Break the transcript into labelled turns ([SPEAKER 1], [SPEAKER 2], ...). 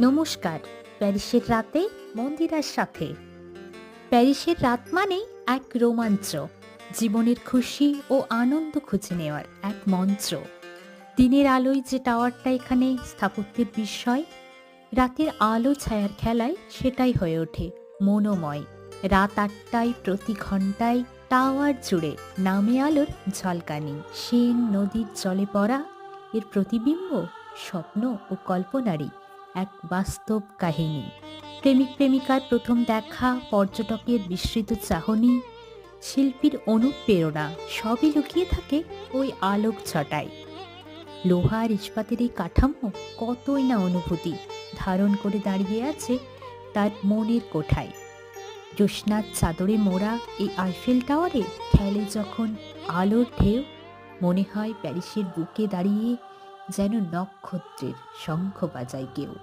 [SPEAKER 1] নমস্কার। প্যারিসের রাতে মন্দিরার সাথে। প্যারিসের রাত মানেই এক রোমাঞ্চ, জীবনের খুশি ও আনন্দ খুঁজে নেওয়ার এক মঞ্চ। দিনের আলোয় যে টাওয়ারটা এখানে স্থাপত্যের বিস্ময়, রাতের আলো ছায়ার খেলায় সেটাই হয়ে ওঠে মনোময়। রাত ৮টায় প্রতি ঘন্টায় টাওয়ার জুড়ে নামে আলোর ঝলকানি, সেন নদীর জলে পড়া এর প্রতিবিম্ব, স্বপ্ন ও কল্পনারই এক বাস্তব কাহিনী। প্রেমিক প্রেমিকার প্রথম দেখা, পর্যটকের বিস্মৃত চাহনি, শিল্পীর অনুপ্রেরণা সবই লুকিয়ে থাকে ওই আলোক ছটায়। লোহা আর ইস্পাতের এই কাঠামো কতই না অনুভূতি ধারণ করে দাঁড়িয়ে আছে তার মনের কোঠায়। জ্যোৎস্নার চাদরে মোড়া এই আইফেল টাওয়ারে খেলে যখন আলোর ঢেউ, মনে হয় প্যারিসের বুকে দাঁড়িয়ে যেন নক্ষত্রের শঙ্খ বাজায় কেউ।